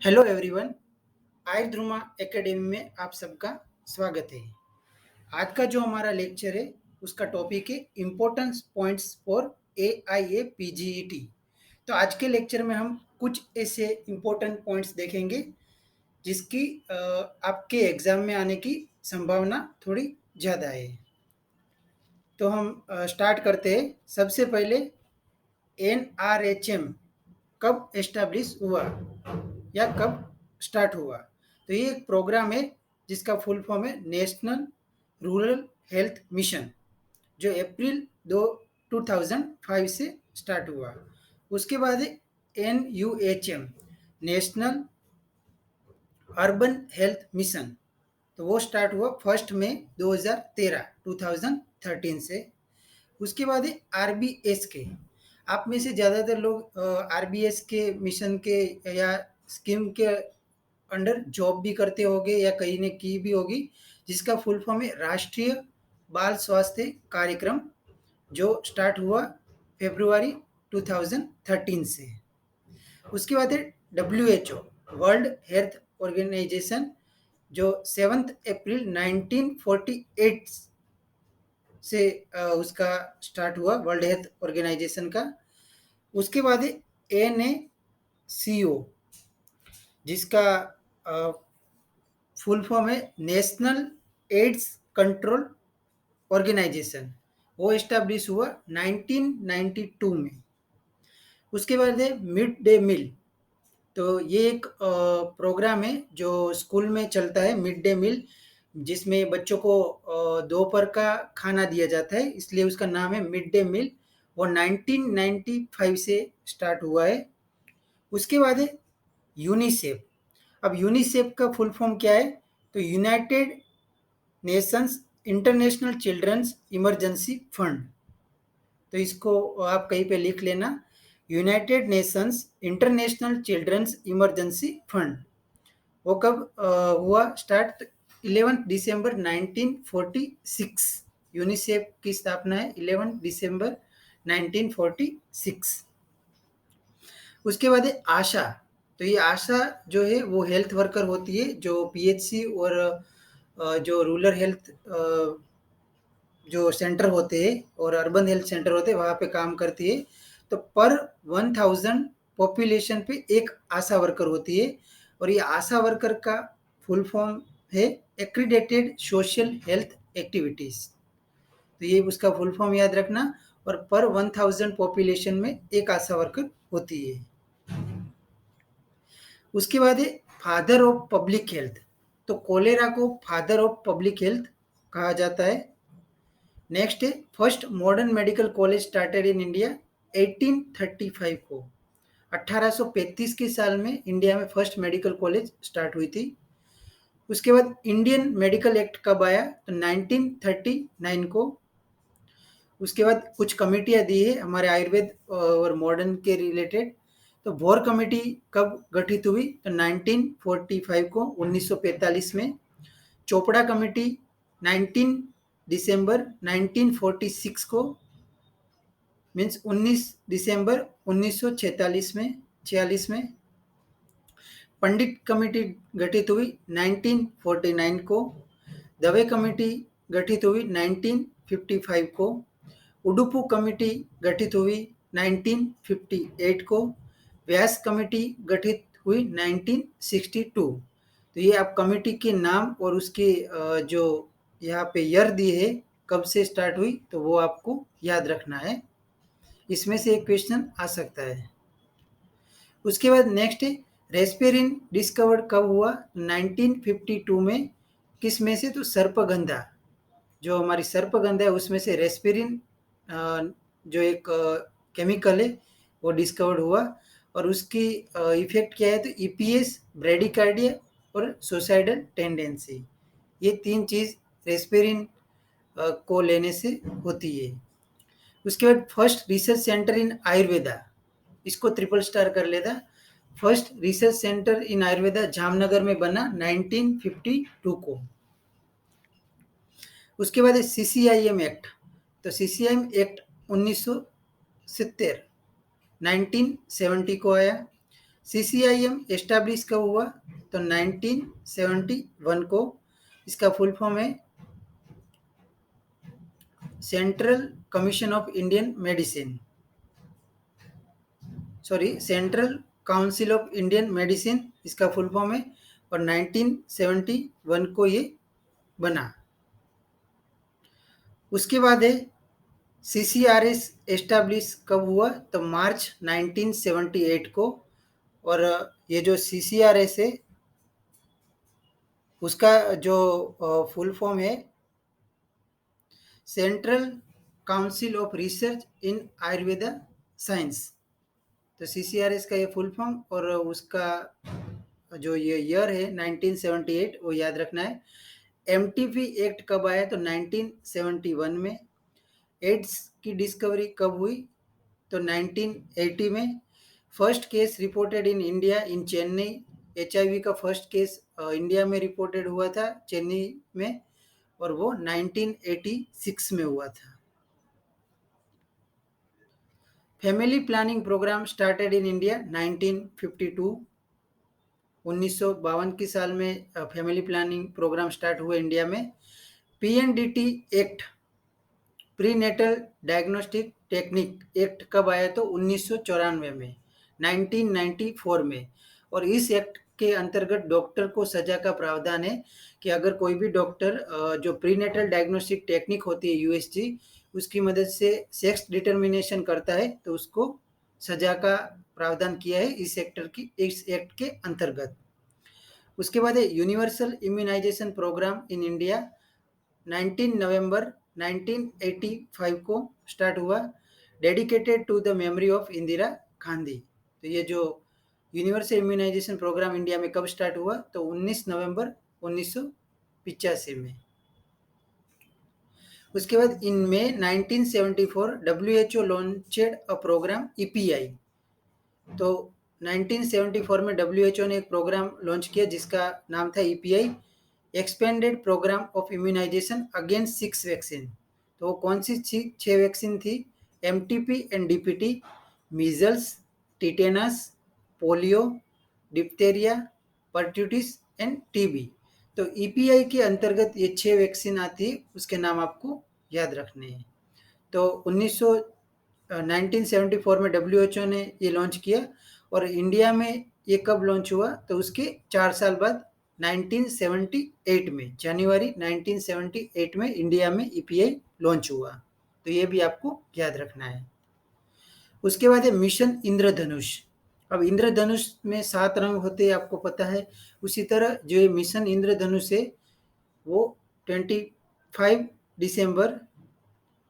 Hello everyone. I Dhruma Academy में आप सबका स्वागत है। आज का जो हमारा लेक्चर है उसका टॉपिक है importance points for AIA PGET। तो आज के लेक्चर में हम कुछ ऐसे इम्पोर्टेंट पॉइंट्स देखेंगे जिसकी आपके एग्जाम में आने की संभावना थोड़ी ज़्यादा है। तो हम स्टार्ट करते हैं। सबसे पहले NRHM कब एस्टैब्लिश हुआ या कब स्टार्ट हुआ? तो ये एक प्रोग्राम है जिसका फुल फॉर्म है नेशनल रूरल हेल्थ मिशन, जो अप्रैल 2005 से स्टार्ट हुआ। उसके बाद NUHM national urban health mission, तो वो स्टार्ट हुआ 1 मई 2013 2013 से। उसके बाद है RBS के। आप में से ज़्यादातर लोग RBS के मिशन के या स्कीम के अंडर जॉब भी करते होंगे या कहीं ने की भी होगी, जिसका फुल फॉर्म है राष्ट्रीय बाल स्वास्थ्य कार्यक्रम, जो स्टार्ट हुआ फरवरी 2013 से। उसके बाद है WHO वर्ल्ड हेल्थ ऑर्गेनाइजेशन, जो 7 अप्रैल 1948 से उसका स्टार्ट हुआ, वर्ल्ड हेल्थ ऑर्गेनाइजेशन का। उसके बाद है NACO, जिसका फुल फॉर्म है नेशनल एड्स कंट्रोल ऑर्गेनाइजेशन, वो इस्टेब्लिश हुआ 1992 में। उसके बाद है मिड डे मील। तो ये एक प्रोग्राम है जो स्कूल में चलता है, मिड डे मील, जिसमें बच्चों को दोपहर का खाना दिया जाता है, इसलिए उसका नाम है मिड डे मील। वो 1995 से स्टार्ट हुआ है। उसके बाद है यूनिसेफ। अब यूनिसेफ का फुल फॉर्म क्या है? तो United Nations International Children's Emergency Fund. तो इसको आप कहीं पे लिख लेना, United Nations International Children's Emergency Fund. वो कब हुआ स्टार्ट? 11 दिसंबर 1946। यूनिसेफ की स्थापना है 11 दिसंबर 1946। उसके बाद है आशा। तो ये आशा जो है वो हेल्थ वर्कर होती है, जो PHC और जो रूरल हेल्थ जो सेंटर होते हैं और अर्बन हेल्थ सेंटर होते हैं वहाँ पे काम करती है। तो पर 1000 पॉपुलेशन पे एक आशा वर्कर होती है, और ये आशा वर्कर का फुल फॉर्म है एक्रीडेटेड सोशल हेल्थ एक्टिविटीज़। तो ये उसका फुल फॉर्म याद रखना, और पर 1000 पॉपुलेशन में एक आशा वर्कर होती है। उसके बाद है फादर ऑफ पब्लिक हेल्थ। तो कोलेरा को फादर ऑफ पब्लिक हेल्थ कहा जाता है। नेक्स्ट है first modern medical college started in India 1835 को। 1835 के साल में इंडिया में फर्स्ट मेडिकल कॉलेज स्टार्ट हुई थी। उसके बाद इंडियन मेडिकल एक्ट कब आया? तो 1939 को। उसके बाद कुछ कमेटियाँ दी है हमारे आयुर्वेद और मॉडर्न के रिलेटेड। तो भोर कमेटी कब गठित हुई? तो 1945 को, 1945 में। चोपड़ा कमेटी 19 दिसंबर 1946 को, मीन्स 19 दिसंबर 1946 में 46 में। पंडित कमेटी गठित हुई 1949 को। दवे कमेटी गठित हुई 1955 को। उडुपू कमेटी गठित हुई 1958 को। व्यास कमेटी गठित हुई 1962। तो ये आप कमेटी के नाम और उसके जो यहाँ पे ईयर दिए है कब से स्टार्ट हुई, तो वो आपको याद रखना है। इसमें से एक क्वेश्चन आ सकता है। उसके बाद नेक्स्ट है रेस्पेरिन डिस्कवर्ड कब हुआ? 1952 में। किस में से? तो सर्पगंधा, जो हमारी सर्पगंधा है उसमें से रेस्पेरिन जो एक केमिकल है वो डिस्कवर्ड हुआ। और उसकी इफेक्ट क्या है? तो EPS, ब्रेडिकार्डिया और सुसाइडल टेंडेंसी, ये तीन चीज़ रेस्पेरिन को लेने से होती है। उसके बाद फर्स्ट रिसर्च सेंटर इन आयुर्वेदा, इसको ट्रिपल स्टार कर लेता। फर्स्ट रिसर्च सेंटर इन आयुर्वेदा जामनगर में बना 1952 को। उसके बाद है CCIM एक्ट। तो CCIM एक्ट 1970 1970 को आया। CCIM एस्टैब्लिश कब हुआ? तो 1971 को। इसका फुल फॉर्म है central commission of Indian medicine, sorry central council of Indian medicine इसका फुल फॉर्म है, और 1971 को ये बना। उसके बाद है CCRS एस्टैब्लिश कब हुआ? तो मार्च 1978 को। और ये जो CCRS है उसका जो फुल फॉर्म है central council of research in Ayurveda science. तो CCRS का ये फुल फॉर्म और उसका जो ये ईयर है 1978 वो याद रखना है। MTP एक्ट कब आया? तो 1971 में। एड्स की डिस्कवरी कब हुई? तो 1980 में। First case reported in India in Chennai, HIV का फर्स्ट केस इंडिया में रिपोर्टेड हुआ था चेन्नई में, और वो 1986 में हुआ था। Family planning program started in India 1952, 1952 की साल में फैमिली प्लानिंग प्रोग्राम स्टार्ट हुआ इंडिया में। PNDT act, prenatal diagnostic technique act कब आया? तो 1994 में, 1994 में। और इस एक्ट के अंतर्गत डॉक्टर को सजा का प्रावधान है कि अगर कोई भी डॉक्टर जो प्री नेटल डायग्नोस्टिक टेक्निक होती है USG, उसकी मदद से सेक्स डिटर्मिनेशन करता है तो उसको सजा का प्रावधान किया है इस एक्ट के अंतर्गत। उसके बाद है universal immunization program in India, 19 नवंबर 1985 को स्टार्ट हुआ, dedicated to the memory of Indira Gandhi. तो ये जो यूनिवर्सल इम्यूनाइजेशन प्रोग्राम इंडिया में कब स्टार्ट हुआ? तो 19 नवंबर 1985 में। उसके बाद in May 1974 WHO launched a program EPI। तो 1974 में WHO ने एक प्रोग्राम लॉन्च किया जिसका नाम था EPI, expanded programme of immunization against 6 vaccine. तो वो कौन सी 6 वैक्सीन थी? MTP and DPT, measles, tetanus, polio, diphtheria, pertussis and TB। तो EPI के अंतर्गत ये 6 वैक्सीन आती है, उसके नाम आपको याद रखने हैं। तो 1974 में WHO ने ये लॉन्च किया, और इंडिया में ये कब लॉन्च हुआ? तो उसके 4 साल बाद 1978 में, जनवरी 1978 में इंडिया में EPI लॉन्च हुआ। तो ये भी आपको याद रखना है। उसके बाद है मिशन इंद्रधनुष। अब इंद्रधनुष में 7 रंग होते हैं, आपको पता है। उसी तरह जो ये मिशन इंद्रधनुष है वो 25 दिसंबर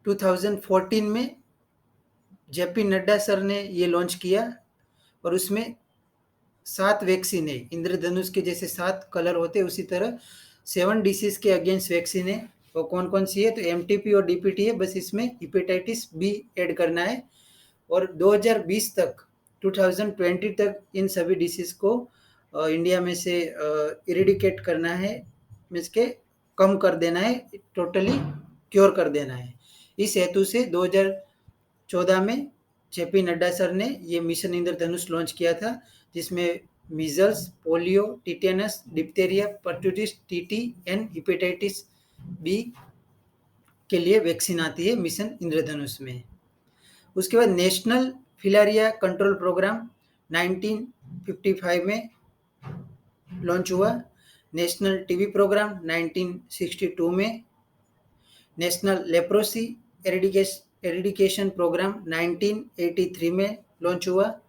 2014 में JP नड्डा सर ने ये लॉन्च किया, और उसमें 7 वैक्सीन है। इंद्रधनुष के जैसे 7 कलर होते हैं उसी तरह 7 डिसीज के अगेंस्ट वैक्सीन है। वो कौन कौन सी है? तो MTP और DPT है, बस इसमें हेपेटाइटिस B ऐड करना है। और 2020 तक, 2020 तक इन सभी डिसीज को इंडिया में से इरेडिकेट करना है, मीन्स के कम कर देना है, टोटली क्योर कर देना है। इस हेतु से 2014 में JP नड्डा सर ने ये मिशन इंद्रधनुष लॉन्च किया था, जिसमें measles, polio, tetanus, diphtheria, pertussis, TT and hepatitis B के लिए वैक्सीन आती है मिशन इंद्रधनुष में। उसके बाद नेशनल फिलारिया कंट्रोल प्रोग्राम 1955 में लॉन्च हुआ। नेशनल TB प्रोग्राम 1962 में। नेशनल लेप्रोसी एरिडिकेशन प्रोग्राम 1983 में लॉन्च हुआ।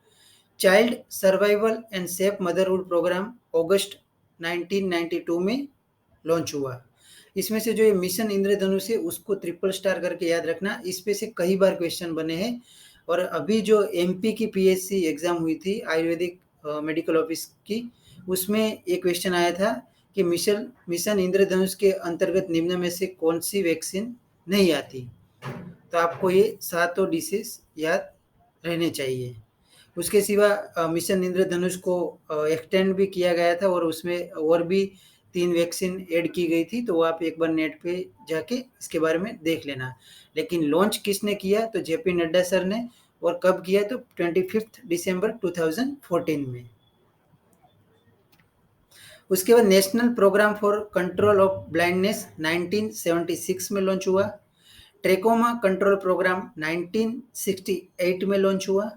Child survival and safe motherhood programme August 1992 में लॉन्च हुआ। इसमें से जो ये मिशन इंद्रधनुष है उसको ट्रिपल स्टार करके याद रखना, इस पे से कई बार क्वेश्चन बने हैं। और अभी जो MP की PSC एग्जाम हुई थी आयुर्वेदिक मेडिकल ऑफिस की, उसमें एक क्वेश्चन आया था कि मिशन इंद्रधनुष के अंतर्गत निम्न में से कौन सी वैक्सीन नहीं आती। तो आपको ये 7 डिसीज याद रहने चाहिए। उसके सिवा मिशन इंद्रधनुष को एक्सटेंड भी किया गया था, और उसमें और भी 3 वैक्सीन ऐड की गई थी। तो वो आप एक बार नेट पे जाके इसके बारे में देख लेना। लेकिन लॉन्च किसने किया? तो JP नड्डा सर ने, और कब किया तो 25 दिसंबर 2014 में। उसके बाद national program for control of blindness 1976 में लॉन्च हुआ। ट्रेकोमा कंट्रोल प्रोग्राम 1968 में लॉन्च हुआ।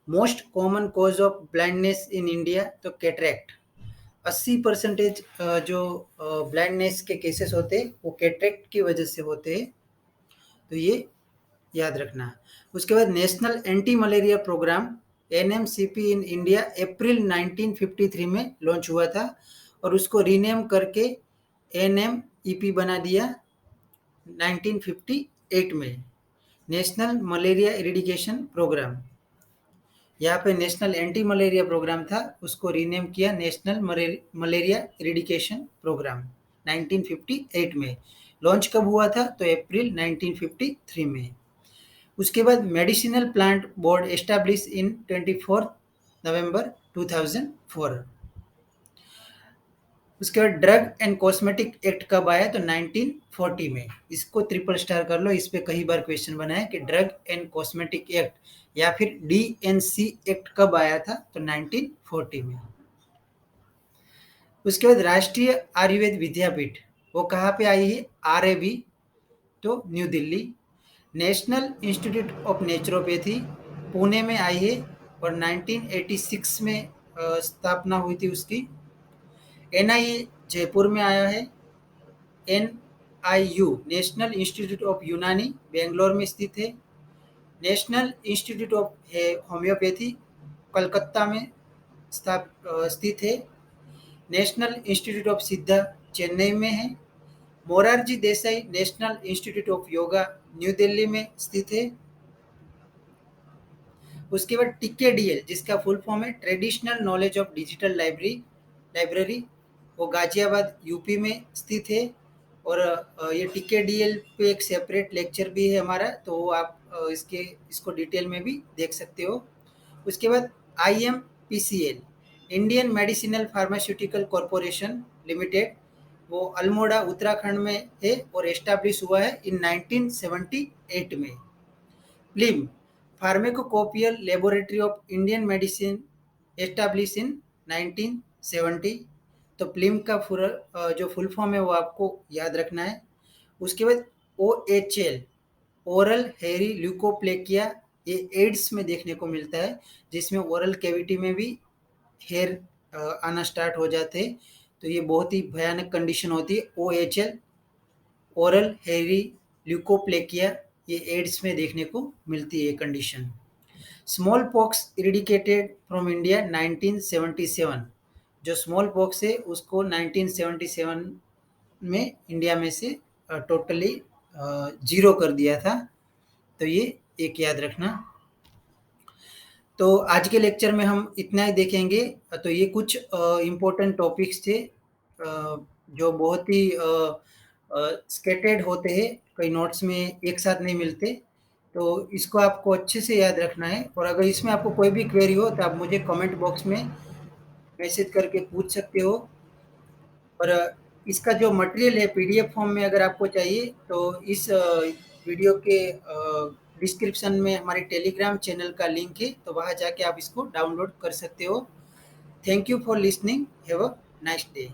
Most common cause of blindness in India तो कैटरेक्ट, 80% जो ब्लाइंडनेस के केसेस होते हैं वो कैटरेक्ट की वजह से होते हैं, तो ये याद रखना। उसके बाद national anti malaria programme NMCP in India April 1953 में लॉन्च हुआ था और उसको रीनेम करके एनएमईपी बना दिया 1958 में, नेशनल मलेरिया इरिडिकेशन प्रोग्राम। यहाँ पे नेशनल एंटी मलेरिया प्रोग्राम था, उसको रीनेम किया नेशनल मलेरिया इरिडिकेशन प्रोग्राम 1958 में। लॉन्च कब हुआ था तो अप्रैल 1953 में। उसके बाद medicinal plant board establish in 24 नवंबर 2004। उसके बाद ड्रग एंड कॉस्मेटिक एक्ट कब आया तो 1940 में। इसको ट्रिपल स्टार कर लो, इस पे कई बार क्वेश्चन बना है कि ड्रग एंड कॉस्मेटिक एक्ट या फिर डीएनसी एक्ट कब आया था तो 1940 में। उसके बाद राष्ट्रीय आयुर्वेद विद्यापीठ वो कहाँ पे आई है, आरएबी तो new Delhi. National institute of naturopathy Pune में आई है और 1986 में स्थापना हुई थी उसकी। एनआईए जयपुर में आया है। एनआईयू नेशनल इंस्टीट्यूट ऑफ यूनानी बेंगलोर में स्थित है। National institute of homeopathy Calcutta में स्थित है। नेशनल इंस्टीट्यूट ऑफ सिद्धा चेन्नई में है। Morarji Desai national institute of yoga new Delhi में स्थित है। उसके बाद टीकेडीएल जिसका फुल फॉर्म है traditional knowledge of digital library वो गाजियाबाद यूपी में स्थित है। और ये टीकेडीएल पे एक सेपरेट लेक्चर भी है हमारा, तो आप इसको डिटेल में भी देख सकते हो। उसके बाद IMPCL Indian medicinal pharmaceutical corporation limited वो अल्मोड़ा उत्तराखंड में है और एस्टैब्लिश हुआ है इन 1978 में। PLIM pharmacopoeial laboratory of Indian medicine establish in 1970। तो प्लिम का जो फुल फॉर्म है वो आपको याद रखना है। उसके बाद OHL ओरल हेरी ल्यूकोप्लेकिया ये एड्स में देखने को मिलता है, जिसमें ओरल कैविटी में भी हेयर आना स्टार्ट हो जाते हैं, तो ये बहुत ही भयानक कंडीशन होती है। OHL ओरल हेरी ल्यूकोप्लेकिया ये एड्स में देखने को मिलती है ये condition. Small pox eradicated from India 1977, जो स्मॉल पॉक्स है उसको 1977 में इंडिया में से टोटली जीरो कर दिया था, तो ये एक याद रखना। तो आज के लेक्चर में हम इतना ही देखेंगे। तो ये कुछ इम्पोर्टेंट टॉपिक्स थे जो बहुत ही स्कैटर्ड होते हैं, कई नोट्स में एक साथ नहीं मिलते, तो इसको आपको अच्छे से याद रखना है। और अगर इसमें आपको कोई भी क्वेरी हो तो आप मुझे कमेंट बॉक्स में मैसेज करके पूछ सकते हो। और इसका जो मटेरियल है पीडीएफ फॉर्म में अगर आपको चाहिए तो इस वीडियो के डिस्क्रिप्शन में हमारे टेलीग्राम चैनल का लिंक है, तो वहाँ जाके आप इसको डाउनलोड कर सकते हो। Thank you for listening, have a nice day.